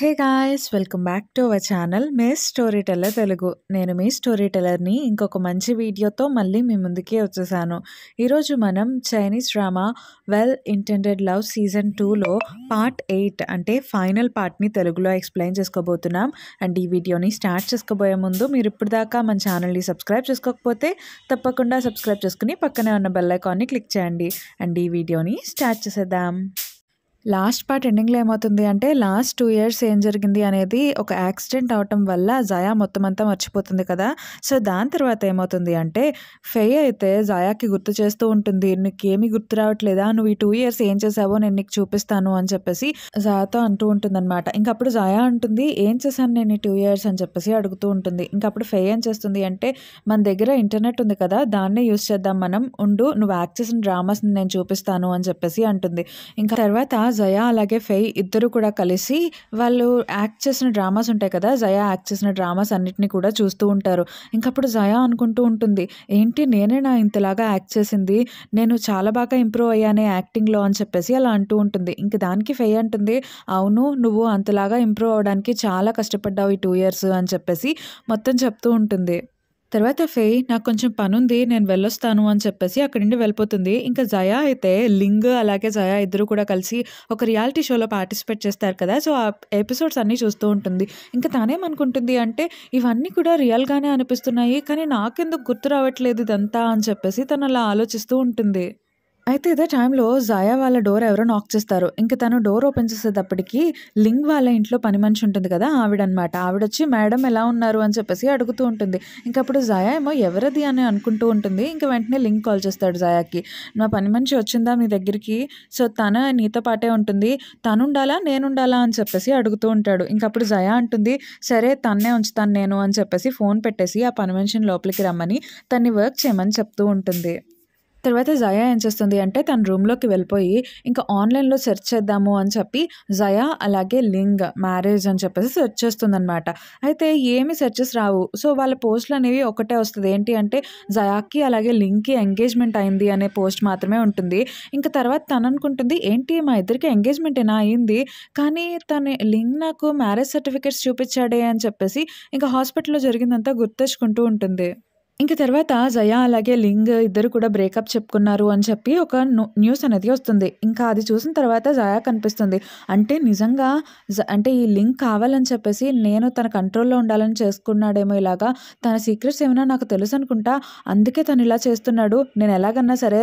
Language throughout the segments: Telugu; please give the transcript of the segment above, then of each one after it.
Hey guys! Welcome back to our channel miss story teller Telugu. నేను మీ స్టోరీ టెల్లర్‌ని ఇంకొక మంచి వీడియోతో మళ్ళీ మీ ముందుకి వచ్చేసాను. ఈరోజు మనం Chinese drama 'well intended love' season 2లో పార్ట్ 8 అంటే ఫైనల్ పార్ట్‌ని తెలుగులో ఎక్స్‌ప్లెయిన్ చేసుకోబోతున్నాం. అండ్ ఈ వీడియోని స్టార్ట్ చేసుకోబోయే ముందు మీరు ఇప్పటిదాకా మన ఛానల్‌ని సబ్స్క్రైబ్ చేసుకోకపోతే తప్పకుండా సబ్స్క్రైబ్ చేసుకుని పక్కనే ఉన్న బెల్ ఐకాన్ని క్లిక్ చేయండి. అండ్ ఈ వీడియోని స్టార్ట్ చేసేద్దాం. లాస్ట్ పార్ట్ ఎండింగ్‌లో ఏమవుతుంది అంటే, లాస్ట్ 2 ఇయర్స్ ఏం జరిగింది అనేది ఒక యాక్సిడెంట్ అవ్వటం వల్ల జయా మొత్తం అంతా మర్చిపోతుంది కదా! సో, దాని తర్వాత ఏమవుతుంది అంటే, ఫెయి అయితే జయాకి గుర్తు చేస్తూ ఉంటుంది. "నీకేమీ గుర్తు రావట్లేదా? నువ్వు ఈ 2 ఇయర్స్ ఏం చేశావో నేను నీకు చూపిస్తాను" అని చెప్పేసి జయాతో అంటూ ఉంటుందనమాట. ఇంకప్పుడు జయా అంటుంది, "ఏం చేశాను నేను ఈ 2 ఇయర్స్" అని చెప్పేసి అడుగుతూ ఉంటుంది. ఇంకప్పుడు ఫెయి ఏం చేస్తుంది అంటే, "మన దగ్గర ఇంటర్నెట్ ఉంది కదా! దాన్నే యూజ్ చేద్దాం మనం. ఉండు, నువ్వు యాక్ట్ చేసిన డ్రామాస్‌ని నేను చూపిస్తాను" అని చెప్పేసి అంటుంది. ఇంకా తర్వాత జయా అలాగే ఫెయి ఇద్దరు కూడా కలిసి వాళ్ళు యాక్ట్ చేసిన డ్రామాస్ ఉంటాయి కదా! జయా యాక్ట్ చేసిన డ్రామాస్ అన్నిటిని కూడా చూస్తూ ఉంటారు. ఇంకప్పుడు జయా అనుకుంటూ ఉంటుంది, "ఏంటి నేనేనా ఇంతలాగా యాక్ట్ చేసింది? నేను చాలా బాగా ఇంప్రూవ్ అయ్యానే యాక్టింగ్‌లో" అని చెప్పేసి అలా అంటూ ఉంటుంది. ఇంక దానికి ఫెయి అంటుంది, "అవును, నువ్వు అంతలాగా ఇంప్రూవ్ అవ్వడానికి చాలా కష్టపడ్డావు ఈ 2 ఇయర్స్" అని చెప్పేసి మొత్తం చెప్తూ ఉంటుంది. తర్వాత ఫెయి, "నాకు కొంచెం పనుంది, నేను వెళ్ళొస్తాను" అని చెప్పేసి అక్కడి నుండి వెళ్ళిపోతుంది. ఇంకా జయా అయితే లింగ్ అలాగే జయా ఇద్దరు కూడా కలిసి ఒక రియాలిటీ షోలో పార్టిసిపేట్ చేస్తారు కదా! సో, ఆ ఎపిసోడ్స్ అన్నీ చూస్తూ ఉంటుంది. ఇంకా తనేమనుకుంటుంది అంటే, ఇవన్నీ కూడా రియల్‌గానే అనిపిస్తున్నాయి, కానీ నాకెందుకు గుర్తు రావట్లేదు ఇదంతా అని చెప్పేసి తను అలా ఆలోచిస్తూ ఉంటుంది. అయితే ఇదే టైంలో జయా వాళ్ళ డోర్ ఎవరో నాక్ చేస్తారు. ఇంక తను డోర్ ఓపెన్ చేసేటప్పటికి లింగ్ వాళ్ళ ఇంట్లో పని మనిషి ఉంటుంది కదా! ఆవిడనమాట. ఆవిడొచ్చి "మేడం ఎలా ఉన్నారు?" అని చెప్పేసి అడుగుతూ ఉంటుంది. ఇంకప్పుడు జయా ఏమో ఎవరది అని అనుకుంటూ ఉంటుంది. ఇంక వెంటనే లింగ్ కాల్ చేస్తాడు జయాకి. "నా పని మనిషి వచ్చిందా మీ దగ్గరికి? సో, తను నీతో పాటే ఉంటుంది. తనుండాలా? నేనుండాలా?" అని చెప్పేసి అడుగుతూ ఉంటాడు. ఇంకప్పుడు జయా అంటుంది, "సరే, తన్నే ఉంచుతాను నేను" అని చెప్పేసి ఫోన్ పెట్టేసి ఆ పని మనిషిని లోపలికి రమ్మని తన్ని వర్క్ చేయమని చెప్తూ ఉంటుంది. తర్వాత జయా ఏం చేస్తుంది అంటే, తన రూమ్‌లోకి వెళ్ళిపోయి ఇంకా ఆన్‌లైన్‌లో సెర్చ్ చేద్దాము అని చెప్పి జయా అలాగే లింగ్ మ్యారేజ్ అని చెప్పేసి సెర్చ్ చేస్తుందనమాట. అయితే ఏమి సెర్చెస్ రావు. సో, వాళ్ళ పోస్ట్‌లనేవి ఒకటే వస్తది. ఏంటి అంటే, జయాకి అలాగే లింగ్‌కి ఎంగేజ్‌మెంట్ అయింది అనే పోస్ట్ మాత్రమే ఉంటుంది. ఇంక తర్వాత తననుకుంటుంది, ఏంటి మా ఇద్దరికి ఎంగేజ్‌మెంటేనా అయింది? కానీ లింగ్ నాకు మ్యారేజ్ సర్టిఫికేట్స్ చూపిచ్చాడే అని చెప్పేసి ఇంక హాస్పిటల్‌లో జరిగిందంతా గుర్తెచ్చుకుంటూ ఉంటుంది. ఇంక తర్వాత జయా అలాగే లింగ్ ఇద్దరు కూడా బ్రేకప్ చెప్పుకున్నారు అని చెప్పి ఒక న్యూస్ అనేది వస్తుంది. ఇంకా అది చూసిన తర్వాత జయాకి అనిపిస్తుంది, అంటే నిజంగా అంటే ఈ లింగ్ కావాలని చెప్పేసి నేను తన కంట్రోల్‌లో ఉండాలని చేసుకున్నాడేమో ఇలాగా. తన సీక్రెట్స్ ఏమైనా నాకు తెలుసనుకుంటా. అందుకే తను ఇలా చేస్తున్నాడు. నేను ఎలాగన్నా సరే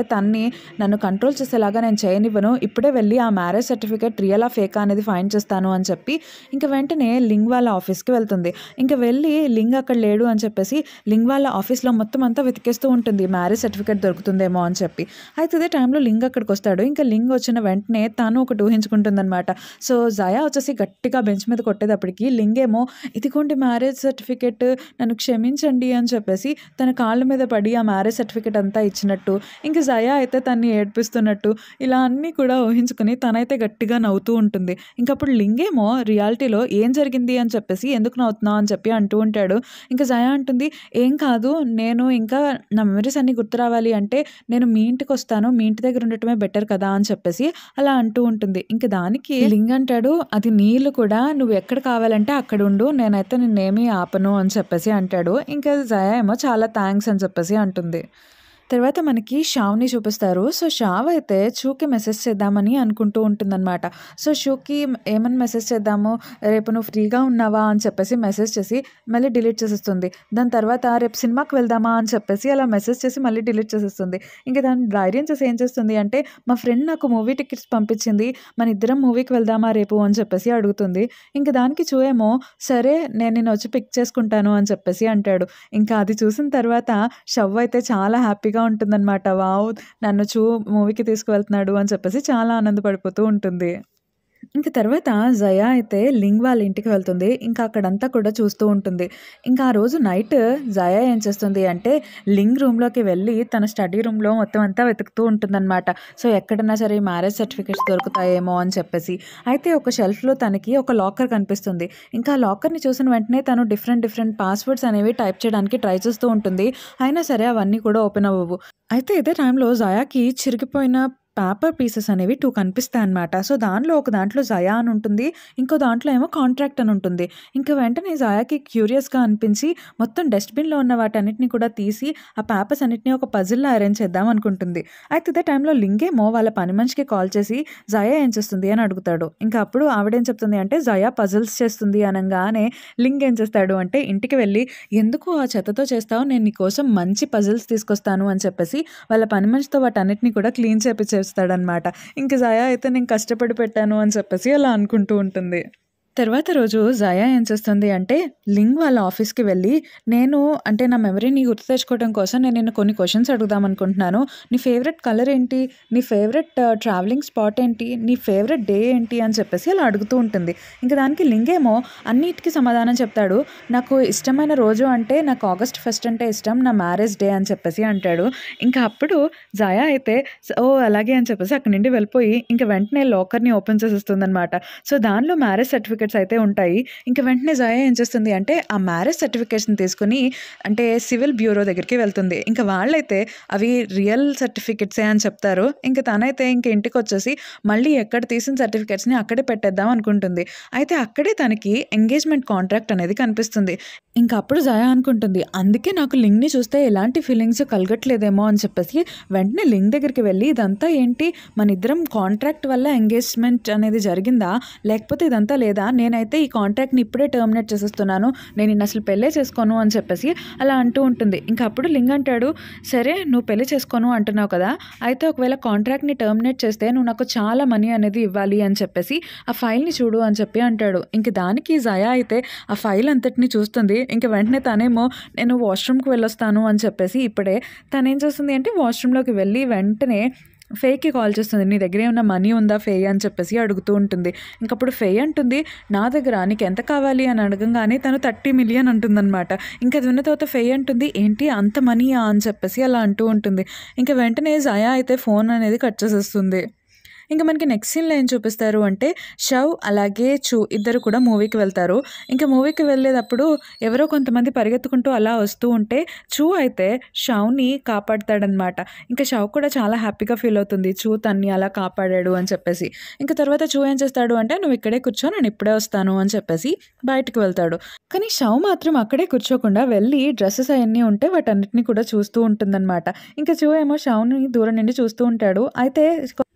నన్ను కంట్రోల్ చేసేలాగా నేను చేయనివ్వను. ఇప్పుడే వెళ్ళి ఆ మ్యారేజ్ సర్టిఫికేట్ రియలా ఫేకా అనేది ఫైండ్ చేస్తాను అని చెప్పి ఇంక వెంటనే లింగ్ వాళ్ళ ఆఫీస్‌కి వెళ్తుంది. ఇంక వెళ్ళి లింగ్ అక్కడ లేడు అని చెప్పేసి లింగ్ వాళ్ళ ఆఫీస్‌లో మొత్తం అంతా వెతికేస్తూ ఉంటుంది. మ్యారేజ్ సర్టిఫికేట్ దొరుకుతుందేమో అని చెప్పి. అయితే ఇదే టైంలో లింగ్ అక్కడికొస్తాడు. ఇంకా లింగ్ వచ్చిన వెంటనే తాను ఒకటి ఊహించుకుంటుందనమాట. సో, జయా వచ్చేసి గట్టిగా బెంచ్ మీద కొట్టేటప్పటికి లింగ్ ఏమో, "ఇదిగోండి మ్యారేజ్ సర్టిఫికేట్, నన్ను క్షమించండి" అని చెప్పేసి తన కాళ్ళ మీద పడి ఆ మ్యారేజ్ సర్టిఫికేట్ అంతా ఇచ్చినట్టు, ఇంక జయా అయితే తన్ని ఏడిపిస్తున్నట్టు ఇలా అన్నీ కూడా ఊహించుకుని తనైతే గట్టిగా నవ్వుతూ ఉంటుంది. ఇంకప్పుడు లింగ్ ఏమో రియాలిటీలో "ఏం జరిగింది?" అని చెప్పేసి, "ఎందుకు నవ్వుతున్నావు?" అని చెప్పి అంటూ ఉంటాడు. ఇంక జయా అంటుంది, "ఏం కాదు, నేను ఇంకా నా మెమరీస్ అన్నీ గుర్తు రావాలి అంటే నేను మీ ఇంటికొస్తాను. మీ ఇంటి దగ్గర ఉండటమే బెటర్ కదా!" అని చెప్పేసి అలా అంటూ ఉంటుంది. ఇంక దానికి లింగ్ అంటాడు, "అది నీ ఇల్లు కూడా. నువ్వు ఎక్కడ కావాలంటే అక్కడుండు. నేనైతే నిన్నేమీ ఆపను" అని చెప్పేసి అంటాడు. ఇంకా జయా ఏమో చాలా థాంక్స్ అని చెప్పేసి అంటుంది. తర్వాత మనకి షావ్‌ని చూపిస్తారు. సో, షావ్ అయితే చూకి మెసేజ్ చేద్దామని అనుకుంటూ ఉంటుందనమాట. సో, షూకి ఏమని మెసేజ్ చేద్దాము, "రేపు నువ్వు ఫ్రీగా ఉన్నావా?" అని చెప్పేసి మెసేజ్ చేసి మళ్ళీ డిలీట్ చేసేస్తుంది. దాని తర్వాత "రేపు సినిమాకి వెళ్దామా?" అని చెప్పేసి అలా మెసేజ్ చేసి మళ్ళీ డిలీట్ చేసేస్తుంది. ఇంక దాన్ని ధైర్యం చేసి ఏం చేస్తుంది అంటే, "మా ఫ్రెండ్ నాకు మూవీ టికెట్స్ పంపించింది. మనిద్దరం మూవీకి వెళ్దామా రేపు?" అని చెప్పేసి అడుగుతుంది. ఇంక దానికి చూ ఏమో, "సరే, నేను నిన్నొచ్చి పిక్ చేసుకుంటాను" అని చెప్పేసి అంటాడు. ఇంకా అది చూసిన తర్వాత షవ్ అయితే చాలా హ్యాపీగా ఉంటుందనమాట. వావ్! నన్ను మూవీకి తీసుకువెళ్తున్నాడు అని చెప్పేసి చాలా ఆనందపడిపోతూ ఉంటుంది. ఇంక తర్వాత జయా అయితే లింగ్ వాళ్ళ ఇంటికి వెళ్తుంది. ఇంకా అక్కడంతా కూడా చూస్తూ ఉంటుంది. ఇంకా ఆ రోజు నైట్ జయా ఏం చేస్తుంది అంటే, లింగ్ రూమ్‌లోకి వెళ్ళి తన స్టడీ రూమ్‌లో మొత్తం అంతా వెతుకుతూ ఉంటుందనమాట. సో, ఎక్కడన్నా సరే మ్యారేజ్ సర్టిఫికేట్స్ దొరుకుతాయేమో అని చెప్పేసి. అయితే ఒక షెల్ఫ్‌లో తనకి ఒక లాకర్ కనిపిస్తుంది. ఇంకా ఆ లాకర్‌ని చూసిన వెంటనే తను డిఫరెంట్ పాస్వర్డ్స్ అనేవి టైప్ చేయడానికి ట్రై చేస్తూ ఉంటుంది. అయినా సరే అవన్నీ కూడా ఓపెన్ అవ్వవు. అయితే ఇదే టైంలో జయాకి చిరిగిపోయిన పేపర్ పీసెస్ అనేవి 2 కనిపిస్తాయన్నమాట. సో, ఒక దాంట్లో జయా అని ఉంటుంది. ఇంకో దాంట్లో ఏమో కాంట్రాక్ట్ అని ఉంటుంది. ఇంక వెంటనే జయాకి క్యూరియస్‌గా అనిపించి మొత్తం డస్ట్‌బిన్‌లో ఉన్న వాటన్నిటిని కూడా తీసి ఆ పేపర్స్ అన్నిటిని ఒక పజిల్‌లా అరేంజ్ చేద్దాం అనుకుంటుంది. అయితే ఇదే టైంలో లింగేమో వాళ్ళ పని మనిషికి కాల్ చేసి జయా ఏం చేస్తుంది అని అడుగుతాడు. ఇంకా అప్పుడు ఆవిడేం చెప్తుంది అంటే జయా పజిల్స్ చేస్తుంది అనంగానే లింగ్ ఏం చేస్తాడు అంటే ఇంటికి వెళ్ళి ఎందుకు ఆ చెత్తతో చేస్తావు? నేను నీకోసం మంచి పజిల్స్ తీసుకొస్తాను అని చెప్పేసి వాళ్ళ పని మనిషితో వాటన్నిటిని కూడా క్లీన్ చేపిచ్చేస్తాడనమాట. ఇంక జయా అయితే నేను కష్టపడి పెట్టాను అని చెప్పేసి అలా అనుకుంటూ ఉంటుంది. తర్వాత రోజు జయా ఏం చేస్తుంది అంటే, లింగ్ వాళ్ళ ఆఫీస్‌కి వెళ్ళి, నా మెమరీని గుర్తు తెచ్చుకోవడం కోసం నేను నిన్ను కొన్ని క్వెషన్స్ అడుగుదాం అనుకుంటున్నాను. నీ ఫేవరెట్ కలర్ ఏంటి? నీ ఫేవరెట్ ట్రావెలింగ్ స్పాట్ ఏంటి? నీ ఫేవరెట్ డే ఏంటి? అని చెప్పేసి అలా అడుగుతూ ఉంటుంది. ఇంక దానికి లింగేమో అన్నిటికి సమాధానం చెప్తాడు. నాకు ఇష్టమైన రోజు అంటే నాకు ఆగస్ట్ ఫస్ట్ అంటే ఇష్టం. నా మ్యారేజ్ డే అని చెప్పేసి అంటాడు. ఇంకా అప్పుడు జయా అయితే ఓహ్! అలాగే అని చెప్పేసి అక్కడి నుండి వెళ్ళిపోయి ఇంక వెంటనే లాకర్‌ని ఓపెన్ చేసేస్తుందనమాట. సో, దానిలో మ్యారేజ్ సర్టిఫికేట్స్ అయితే ఉంటాయి. ఇంక వెంటనే జయా ఏం చేస్తుంది అంటే, ఆ మ్యారేజ్ సర్టిఫికేట్స్‌ని తీసుకొని సివిల్ బ్యూరో దగ్గరికి వెళ్తుంది. ఇంక వాళ్ళైతే అవి రియల్ సర్టిఫికేట్సే అని చెప్తారు. ఇంక తనైతే ఇంటికొచ్చేసి మళ్ళీ ఎక్కడ తీసిన సర్టిఫికేట్స్‌ని అక్కడే పెట్టేద్దాం అనుకుంటుంది. అయితే అక్కడే తనకి ఎంగేజ్‌మెంట్ కాంట్రాక్ట్ అనేది కనిపిస్తుంది. ఇంక అప్పుడు జయా అనుకుంటుంది, అందుకే నాకు లింగ్‌ని చూస్తే ఎలాంటి ఫీలింగ్స్ కలగట్లేదేమో అని చెప్పేసి వెంటనే లింగ్ దగ్గరికి వెళ్ళి, ఇదంతా ఏంటి? మనిద్దరం కాంట్రాక్ట్ వల్ల ఎంగేజ్‌మెంట్ అనేది జరిగిందా? లేకపోతే ఇదంతా లేదా? నేనైతే ఈ కాంట్రాక్ట్‌ని ఇప్పుడే టర్మినేట్ చేసేస్తున్నాను. నేను నిన్నసలు పెళ్ళే చేసుకోను అని చెప్పేసి అలా అంటూ ఉంటుంది. ఇంక అప్పుడు లింగ్ అంటాడు, సరే నువ్వు పెళ్లి చేసుకోను అంటున్నావు కదా! అయితే ఒకవేళ కాంట్రాక్ట్‌ని టర్మినేట్ చేస్తే నువ్వు నాకు చాలా మనీ అనేది ఇవ్వాలి అని చెప్పేసి ఆ ఫైల్‌ని చూడు అని చెప్పి అంటాడు. ఇంక దానికి జయా అయితే ఆ ఫైల్ అంతటిని చూస్తుంది. ఇంక వెంటనే తనేమో నేను వాష్‌రూమ్‌కి వెళ్ళొస్తాను అని చెప్పేసి ఇప్పుడే తనేం చేస్తుంది అంటే వాష్‌రూమ్‌లోకి వెళ్ళి వెంటనే ఫేయ్‌కి కాల్ చేస్తుంది. నీ దగ్గర ఏమన్నా మనీ ఉందా ఫేయ్ అని చెప్పేసి అడుగుతూ ఉంటుంది. ఇంకప్పుడు ఫేయ్ అంటుంది, నా దగ్గర నీకెంత కావాలి అని అడగంగానే తను 30 మిలియన్ అంటుందనమాట. ఇంక అది విన్న తర్వాత ఫేయ్ అంటుంది, ఏంటి అంత మనీయా అని చెప్పేసి అలా అంటూ ఉంటుంది. ఇంక వెంటనే జయా అయితే ఫోన్ అనేది కట్ చేసేస్తుంది. ఇంక మనకి నెక్స్ట్ సీన్‌లో ఏం చూపిస్తారు అంటే, షవ్ అలాగే చూ ఇద్దరు కూడా మూవీకి వెళ్తారు. ఇంక మూవీకి వెళ్ళేటప్పుడు ఎవరో కొంతమంది పరిగెత్తుకుంటూ అలా వస్తూ ఉంటే, చూ అయితే షవ్‌ని కాపాడతాడనమాట. ఇంక షవ్ కూడా చాలా హ్యాపీగా ఫీల్ అవుతుంది. చూ తన్ని అలా కాపాడాడు అని చెప్పేసి. ఇంక తర్వాత చూ ఏం చేస్తాడు అంటే, నువ్వు ఇక్కడే కూర్చో నేను ఇప్పుడే వస్తాను అని చెప్పేసి బయటికి వెళ్తాడు. కానీ షవ్ మాత్రం అక్కడే కూర్చోకుండా వెళ్ళి డ్రెసెస్ అయన్నీ ఉంటే వాటన్నిటిని కూడా చూస్తూ ఉంటుందనమాట. ఇంక చూ ఏమో షవ్‌ని దూరం నుండి చూస్తూ ఉంటాడు. అయితే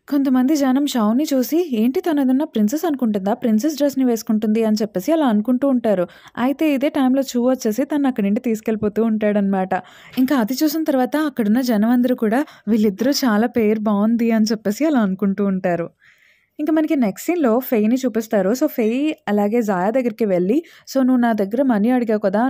కొంతమంది జనం షవ్‌ని చూసి ఏంటి తనేదన్నా ప్రిన్సెస్ అనుకుంటుందా? ప్రిన్సెస్ డ్రెస్‌ని వేసుకుంటుంది అని చెప్పేసి అలా అనుకుంటూ ఉంటారు. అయితే ఇదే టైంలో చూ వచ్చేసి తనని అక్కడి నుండి తీసుకెళ్ళిపోతూ ఉంటాడనమాట. ఇంకా అది చూసిన తర్వాత అక్కడున్న జనం అందరూ కూడా వీళ్ళిద్దరూ చాలా పెయిర్ బావుంది అని చెప్పేసి అలా అనుకుంటూ ఉంటారు. ఇంక మనకి నెక్స్ట్ సీన్‌లో ఫెయ్‌ని చూపిస్తారు. సో, ఫెయ్ అలాగే జాయా దగ్గరికి వెళ్ళి, సో, "నువ్వు నా దగ్గర మనీ అడిగావు కదా!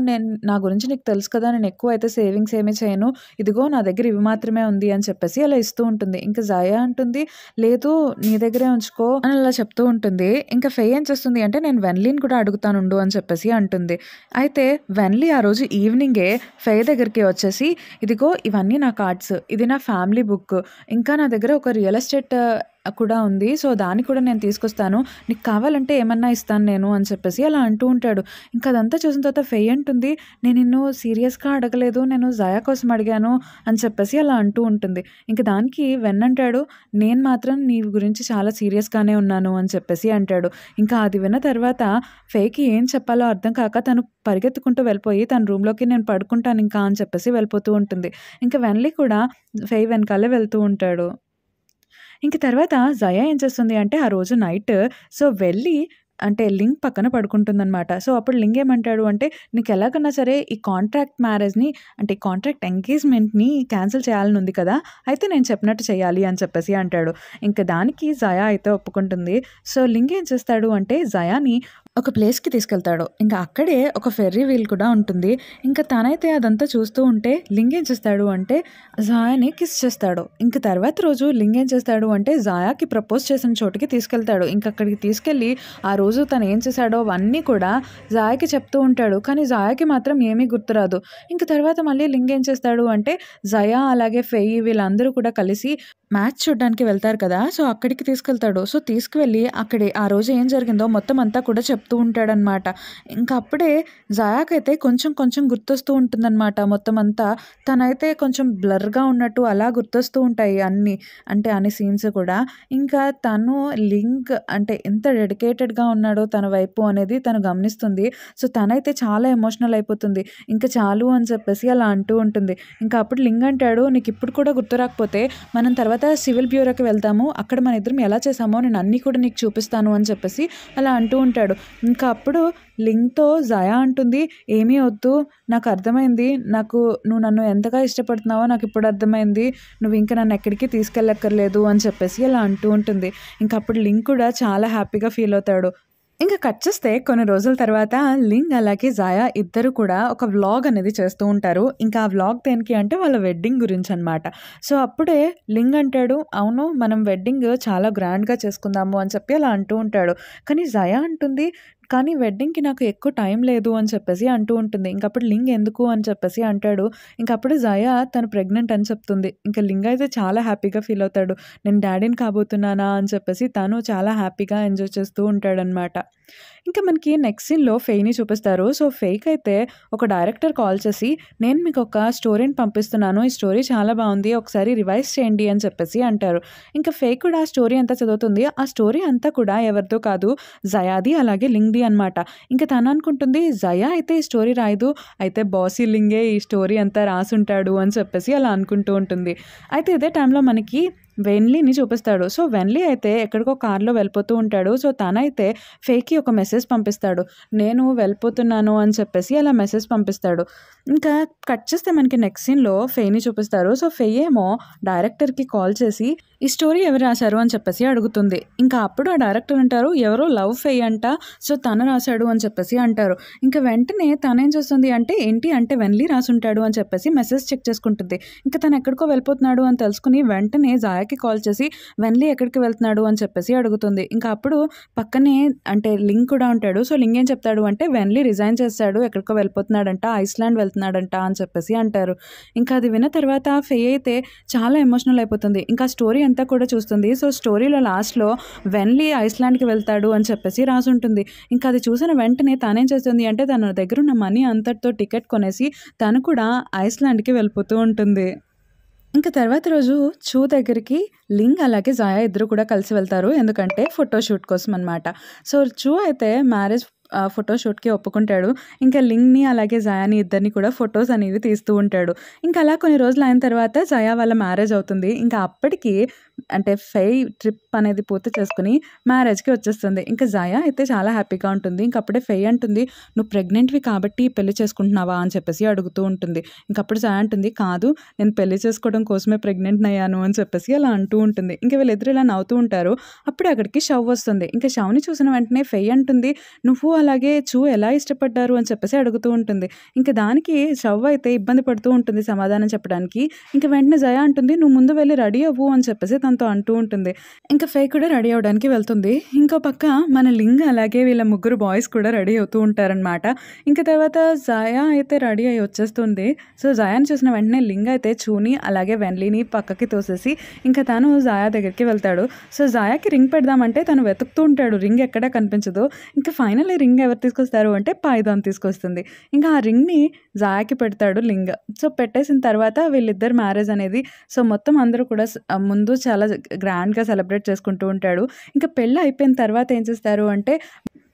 నా గురించి నీకు తెలుసు కదా! నేను ఎక్కువైతే సేవింగ్స్ ఏమీ చేయను. ఇదిగో నా దగ్గర ఇవి మాత్రమే ఉంది" అని చెప్పేసి అలా ఇస్తూ ఉంటుంది. ఇంక జాయా అంటుంది, "లేదు నీ దగ్గరే ఉంచుకో" అని అలా చెప్తూ ఉంటుంది. ఇంక ఫెయ్ ఏం చేస్తుంది అంటే, "నేను వెన్లీని కూడా అడుగుతానుండు" అని చెప్పేసి అంటుంది. అయితే వెన్లీ ఆ రోజు ఈవినింగే ఫెయ్ దగ్గరికి వచ్చేసి, "ఇదిగో ఇవన్నీ నా కార్డ్స్. ఇది నా ఫ్యామిలీ బుక్. ఇంకా నా దగ్గర ఒక రియల్ ఎస్టేట్ కూడా ఉంది. సో, దాన్ని కూడా నేను తీసుకొస్తాను. నీకు కావాలంటే ఏమన్నా ఇస్తాను నేను" అని చెప్పేసి అలా అంటూ ఉంటాడు. ఇంకా అదంతా చూసిన తర్వాత ఫెయ్ అంటుంది, "నేను నిన్ను సీరియస్‌గా అడగలేదు. నేను జాయా కోసం అడిగాను" అని చెప్పేసి అలా అంటూ ఉంటుంది. ఇంక దానికి వెన్ అంటాడు, "నేను మాత్రం నీ గురించి చాలా సీరియస్‌గానే ఉన్నాను" అని చెప్పేసి అంటాడు. ఇంకా అది విన్న తర్వాత ఫెయ్‌కి ఏం చెప్పాలో అర్థం కాక తను పరిగెత్తుకుంటూ వెళ్ళిపోయి తన రూమ్‌లోకి నేను పడుకుంటాను ఇంకా అని చెప్పేసి వెళ్ళిపోతూ ఉంటుంది. ఇంక వెన్లీ కూడా ఫెయ్ వెనకాలే వెళ్తూ ఉంటాడు. ఇంక తర్వాత జయా ఏం చేస్తుంది అంటే, ఆ రోజు నైట్ వెళ్ళి లింగ్ పక్కన పడుకుంటుందనమాట. సో, అప్పుడు లింగ్ ఏమంటాడు అంటే, "నీకెలాగన్నా సరే ఈ కాంట్రాక్ట్ మ్యారేజ్‌ని కాంట్రాక్ట్ ఎంగేజ్‌మెంట్‌ని క్యాన్సిల్ చేయాలని ఉంది కదా! అయితే నేను చెప్పినట్టు చేయాలి" అని చెప్పేసి అంటాడు. ఇంక దానికి జయా అయితే ఒప్పుకుంటుంది. సో, లింగ్ ఏం చేస్తాడు అంటే, జయాని ఒక ప్లేస్‌కి తీసుకెళ్తాడు. ఇంక అక్కడే ఒక ఫెర్రీ వీల్ కూడా ఉంటుంది. ఇంక తనైతే అదంతా చూస్తూ ఉంటే, లింగ్ ఏం చేస్తాడు అంటే, జాయాని కిస్ చేస్తాడు. ఇంక తర్వాత రోజు లింగ్ ఏం చేస్తాడు అంటే, జాయాకి ప్రపోజ్ చేసిన చోటుకి తీసుకెళ్తాడు. ఇంక అక్కడికి తీసుకెళ్ళి, ఆ రోజు తను ఏం చేశాడో అవన్నీ కూడా జాయాకి చెప్తూ ఉంటాడు. కానీ జాయాకి మాత్రం ఏమీ గుర్తురాదు. ఇంక తర్వాత మళ్ళీ లింగ్ ఏం చేస్తాడు అంటే, జయా అలాగే ఫెయి వీళ్ళందరూ కూడా కలిసి మ్యాచ్ చూడ్డానికి వెళ్తారు కదా! సో, అక్కడికి తీసుకెళ్తాడు. సో, తీసుకువెళ్ళి అక్కడే ఆ రోజు ఏం జరిగిందో మొత్తం అంతా కూడా చెప్తూ చెప్తూ ఉంటాడనమాట. ఇంకా అప్పుడే జయాకైతే కొంచెం కొంచెం గుర్తొస్తూ ఉంటుందనమాట మొత్తం అంతా. తనైతే కొంచెం బ్లర్‌గా ఉన్నట్టు అలా గుర్తొస్తూ ఉంటాయి అన్నీ. అంటే అన్ని సీన్స్ కూడా. ఇంకా తను లింక్ అంటే ఎంత డెడికేటెడ్‌గా ఉన్నాడో తన వైపు అనేది తను గమనిస్తుంది. సో, తనైతే చాలా ఎమోషనల్ అయిపోతుంది. ఇంక చాలు అని చెప్పేసి అలా అంటూ ఉంటుంది. ఇంకా అప్పుడు లింగ్ అంటాడు, "నీకిప్పుడు కూడా గుర్తు రాకపోతే మనం తర్వాత సివిల్ బ్యూరోకి వెళ్దాము. అక్కడ మన ఇద్దరం ఎలా చేసామో నేను అన్నీ కూడా నీకు చూపిస్తాను" అని చెప్పేసి అలా అంటూ ఉంటాడు. ఇంకా అప్పుడు లింగ్‌తో జయా అంటుంది, "ఏమీ వద్దు. నాకు అర్థమైంది. నువ్వు నన్ను ఎంతగా ఇష్టపడుతున్నావో నాకిప్పుడు అర్థమైంది. నువ్వు ఇంక నన్ను ఎక్కడికి తీసుకెళ్ళక్కర్లేదు" అని చెప్పేసి అలా అంటూ ఉంటుంది. ఇంక అప్పుడు లింగ్ కూడా చాలా హ్యాపీగా ఫీల్ అవుతాడు. ఇంక కట్ చేస్తే కొన్ని రోజుల తర్వాత లింగ్ అలాగే జాయా ఇద్దరు కూడా ఒక వ్లాగ్ అనేది చేస్తూ ఉంటారు. ఇంకా ఆ వ్లాగ్ దేనికి అంటే వాళ్ళ వెడ్డింగ్ గురించనమాట. సో, అప్పుడే లింగ్ అంటాడు, "అవును మనం వెడ్డింగ్ చాలా గ్రాండ్‌గా చేసుకుందాము" అని చెప్పి అలా అంటూ ఉంటాడు. కానీ జయా అంటుంది, "కానీ వెడ్డింగ్‌కి నాకు ఎక్కువ టైం లేదు" అని చెప్పేసి అంటూ ఉంటుంది. ఇంకప్పుడు లింగ్ ఎందుకు అని చెప్పేసి అంటాడు. ఇంకప్పుడు జయా తను ప్రెగ్నెంట్ అని చెప్తుంది. ఇంక లింగ్ అయితే చాలా హ్యాపీగా ఫీల్ అవుతాడు. నేను డాడీని కాబోతున్నానా అని చెప్పేసి తను చాలా హ్యాపీగా ఎంజాయ్ చేస్తూ ఉంటాడనమాట. ఇంకా మనకి నెక్స్ట్ సీన్‌లో ఫెయిని చూపిస్తారు. సో, ఫెయికయితే ఒక డైరెక్టర్ కాల్ చేసి, "నేను మీకొక స్టోరీని పంపిస్తున్నాను. ఈ స్టోరీ చాలా బావుంది. ఒకసారి రివైజ్ చేయండి" అని చెప్పేసి అంటారు. ఇంకా ఫెయి కూడా ఆ స్టోరీ అంతా చదువుతుంది. ఆ స్టోరీ అంతా కూడా ఎవరిదో కాదు, జయాది అలాగే లింగ్‌ది అనమాట. ఇంక తననుకుంటుంది, జయా అయితే ఈ స్టోరీ రాయదు. అయితే బాసీ లింగే ఈ స్టోరీ అంతా రాసుంటాడు అని చెప్పేసి అలా అనుకుంటూ ఉంటుంది. అయితే ఇదే టైంలో మనకి వెన్లీని చూపిస్తాడు. సో, వెన్లీ అయితే ఎక్కడికో కార్‌లో వెళ్ళిపోతూ ఉంటాడు. సో, తనైతే ఫేకి ఒక మెసేజ్ పంపిస్తాడు. "నేను వెళ్ళిపోతున్నాను" అని చెప్పేసి అలా మెసేజ్ పంపిస్తాడు. ఇంకా కట్ చేస్తే మనకి నెక్స్ట్ సీన్‌లో ఫేయిని చూపిస్తారు. సో, ఫెయి ఏమో డైరెక్టర్‌కి కాల్ చేసి, "ఈ స్టోరీ ఎవరు రాశారు" అని చెప్పేసి అడుగుతుంది. ఇంకా అప్పుడు ఆ డైరెక్టర్ అంటారు, "ఎవరో లవ్ ఫెయి అంట. సో, తను రాశాడు" అని చెప్పేసి అంటారు. ఇంకా వెంటనే తనేం చేస్తుంది అంటే, "ఏంటి అంటే వెన్లీ రాసుంటాడు" అని చెప్పేసి మెసేజ్ చెక్ చేసుకుంటుంది. ఇంకా తను ఎక్కడికో వెళ్ళిపోతున్నాడు అని తెలుసుకొని వెంటనే జాయాకి కాల్ చేసి, "వెన్లీ ఎక్కడికి వెళ్తున్నాడు" అని చెప్పేసి అడుగుతుంది. ఇంకా అప్పుడు పక్కనే అంటే లింగ్ కూడా ఉంటాడు. సో, లింగ్ ఏం చెప్తాడు అంటే, "వెన్లీ రిజైన్ చేశాడు. ఎక్కడికో వెళ్ళిపోతున్నాడంట. ఐస్లాండ్ వెళ్తున్నాడంట" అని చెప్పేసి అంటారు. ఇంకా అది విన్న తర్వాత ఫెయి అయితే చాలా ఎమోషనల్ అయిపోతుంది. ఇంకా స్టోరీ అంతా కూడా చూస్తుంది. సో, స్టోరీలో లాస్ట్‌లో వెన్లీ ఐస్లాండ్‌కి వెళ్తాడు అని చెప్పేసి రాసుంటుంది. ఇంకా అది చూసిన వెంటనే తనేం చేస్తుంది అంటే, తన దగ్గరున్న మనీ అంతటితో టికెట్ కొనేసి తను కూడా ఐస్లాండ్‌కి వెళ్ళిపోతూ ఉంటుంది. ఇంక తర్వాత రోజు చూ దగ్గరికి లింగ్ అలాగే జాయా ఇద్దరు కూడా కలిసి వెళ్తారు. ఎందుకంటే ఫోటోషూట్ కోసం అనమాట. సో, చూ అయితే మ్యారేజ్ ఫోటోషూట్‌కి ఒప్పుకుంటాడు. ఇంకా లింగ్‌ని అలాగే జాయాని ఇద్దరిని కూడా ఫోటోస్ అనేవి తీస్తూ ఉంటాడు. ఇంకా అలా కొన్ని రోజులు అయిన తర్వాత జాయా వాళ్ళ మ్యారేజ్ అవుతుంది. ఇంకా అప్పటికి అంటే ఫెయి ట్రిప్ అనేది పూర్తి చేసుకొని మ్యారేజ్‌కి వచ్చేస్తుంది. ఇంకా జాయా అయితే చాలా హ్యాపీగా ఉంటుంది. ఇంక అప్పుడే ఫెయి అంటుంది, "నువ్వు ప్రెగ్నెంట్‌వి కాబట్టి పెళ్లి చేసుకుంటున్నావా?" అని చెప్పేసి అడుగుతూ ఉంటుంది. ఇంకప్పుడు జాయా అంటుంది, "కాదు, నేను పెళ్లి చేసుకోవడం కోసమే ప్రెగ్నెంట్ అయ్యాను" అని చెప్పేసి అలా అంటూ ఉంటుంది. ఇంక వీళ్ళిద్దరూ ఇలా నవ్వుతూ ఉంటారు. అప్పుడే అక్కడికి షవ్ వస్తుంది. ఇంకా షవ్‌ని చూసిన వెంటనే ఫెయి అంటుంది, "నువ్వు అలాగే చూ ఎలా ఇష్టపడ్డారు" అని చెప్పేసి అడుగుతూ ఉంటుంది. ఇంక దానికి షవ్ అయితే ఇబ్బంది పడుతూ ఉంటుంది సమాధానం చెప్పడానికి. ఇంక వెంటనే జయా అంటుంది, "నువ్వు ముందు వెళ్లి రెడీ అవ్వు" అని చెప్పేసి తనతో అంటూ ఉంటుంది. ఇంకా ఫెయి కూడా రెడీ అవ్వడానికి వెళ్తుంది. ఇంకో పక్క మన లింగ్ అలాగే వీళ్ళ ముగ్గురు బాయ్స్ కూడా రెడీ అవుతూ ఉంటారనమాట. ఇంక తర్వాత జయా అయితే రెడీ అయ్యి వచ్చేస్తుంది. సో, జయాని చూసిన వెంటనే లింగ్ అయితే చూని అలాగే వెన్లీని పక్కకి తోసేసి ఇంకా తను జాయా దగ్గరికి వెళ్తాడు. సో, జాయాకి రింగ్ పెడదామంటే తను వెతుకుతూ ఉంటాడు. రింగ్ ఎక్కడా కనిపించదు. ఇంకా ఫైనల్లీ రింగ్ ఎవరు తీసుకొస్తారు అంటే పాయిదాన్ తీసుకొస్తుంది. ఇంకా ఆ రింగ్‌ని జాయాకి పెడతాడు లింగ్. సో, పెట్టేసిన తర్వాత వీళ్ళిద్దరు మ్యారేజ్ అనేది సో, మొత్తం అందరూ కూడా ముందు చాలా గ్రాండ్‌గా సెలబ్రేట్ చేసుకుంటూ ఉంటాడు. ఇంకా పెళ్లి అయిపోయిన తర్వాత ఏం చేస్తారు అంటే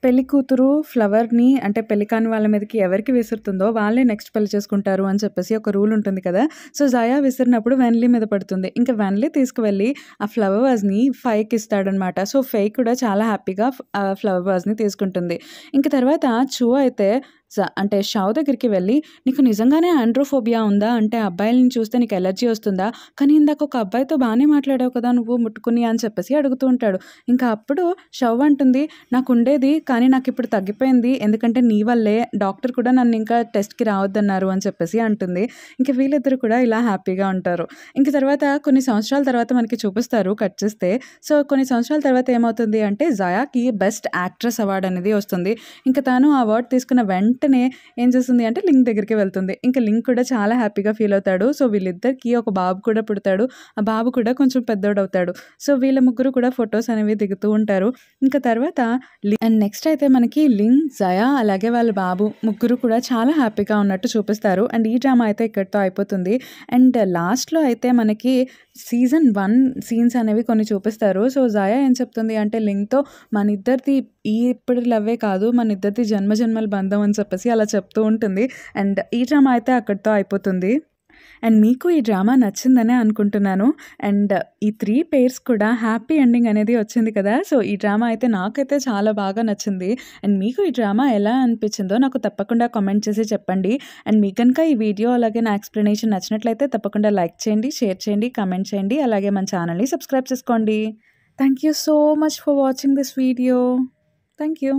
పెళ్లి కూతురు ఫ్లవర్‌ని అంటే పెళ్లి కాని వాళ్ళ మీదకి ఎవరికి విసురుతుందో వాళ్ళే నెక్స్ట్ పెళ్లి చేసుకుంటారు అని చెప్పేసి ఒక రూల్ ఉంటుంది కదా! సో, జయా విసిరినప్పుడు వెన్లీ మీద పడుతుంది. ఇంకా వెన్లీ తీసుకువెళ్ళి ఆ ఫ్లవర్ వాజ్‌ని ఫెయికి ఇస్తాడనమాట. సో, ఫెయి కూడా చాలా హ్యాపీగా ఆ ఫ్లవర్ వాజ్‌ని తీసుకుంటుంది. ఇంక తర్వాత చూ అయితే అంటే షావ్ దగ్గరికి వెళ్ళి, "నీకు నిజంగానే ఆండ్రోఫోబియా ఉందా? అంటే అబ్బాయిలని చూస్తే నీకు ఎలర్జీ వస్తుందా? కానీ ఇందాక ఒక అబ్బాయితో బానే మాట్లాడావు కదా నువ్వు ముట్టుకుని" అని చెప్పేసి అడుగుతూ ఉంటాడు. ఇంకా అప్పుడు షవ్ అంటుంది, "నాకుండేది కానీ నాకిప్పుడు తగ్గిపోయింది. ఎందుకంటే నీ వల్లే డాక్టర్ కూడా నన్ను ఇంకా టెస్ట్‌కి రావద్దన్నారు" అని చెప్పేసి అంటుంది. ఇంక వీళ్ళిద్దరూ కూడా ఇలా హ్యాపీగా ఉంటారు. ఇంక తర్వాత కొన్ని సంవత్సరాల తర్వాత మనకి చూపిస్తారు కట్ చేస్తే. సో, కొన్ని సంవత్సరాల తర్వాత ఏమవుతుంది అంటే జయాకి బెస్ట్ యాక్ట్రెస్ అవార్డ్ అనేది వస్తుంది. ఇంక తను ఆ అవార్డ్ తీసుకున్న వెంటనే ఏం చేస్తుంది అంటే లింగ్ దగ్గరికి వెళ్తుంది. ఇంక లింగ్ కూడా చాలా హ్యాపీగా ఫీల్ అవుతాడు. సో, వీళ్ళిద్దరికీ ఒక బాబు కూడా పుడతాడు. ఆ బాబు కూడా కొంచెం పెద్దోడవుతాడు. సో, వీళ్ళ ముగ్గురు కూడా ఫోటోస్ అనేవి దిగుతూ ఉంటారు. ఇంక తర్వాత నెక్స్ట్ అయితే మనకి లింగ్, జయా అలాగే వాళ్ళ బాబు ముగ్గురు కూడా చాలా హ్యాపీగా ఉన్నట్టు చూపిస్తారు. అండ్ ఈ డ్రామా అయితే ఇక్కడితో అయిపోతుంది. అండ్ లాస్ట్‌లో అయితే మనకి సీజన్ 1 సీన్స్ అనేవి కొన్ని చూపిస్తారు. సో, జయా ఏం చెప్తుంది అంటే లింగ్‌తో మనిద్దరిది ఇప్పటి లవ్వే కాదు, మనిద్దరిది జన్మజన్మల బంధం అని చెప్పేసి అలా చెప్తూ ఉంటుంది. అండ్ ఈ డ్రామా అయితే అక్కడితో అయిపోతుంది. అండ్ మీకు ఈ డ్రామా నచ్చిందనే అనుకుంటున్నాను. అండ్ ఈ 3 పెయిర్స్ కూడా హ్యాపీ ఎండింగ్ అనేది వచ్చింది కదా! సో, ఈ డ్రామా అయితే నాకైతే చాలా బాగా నచ్చింది. అండ్ మీకు ఈ డ్రామా ఎలా అనిపించిందో నాకు తప్పకుండా కామెంట్ చేసి చెప్పండి. అండ్ మీకు గనుక ఈ వీడియో అలాగే నా ఎక్స్‌ప్లనేషన్ నచ్చినట్లయితే తప్పకుండా లైక్ చేయండి, షేర్ చేయండి, కామెంట్ చేయండి. అలాగే మన ఛానల్‌ని సబ్స్క్రైబ్ చేసుకోండి. Thank you so much for watching this video. Thank you.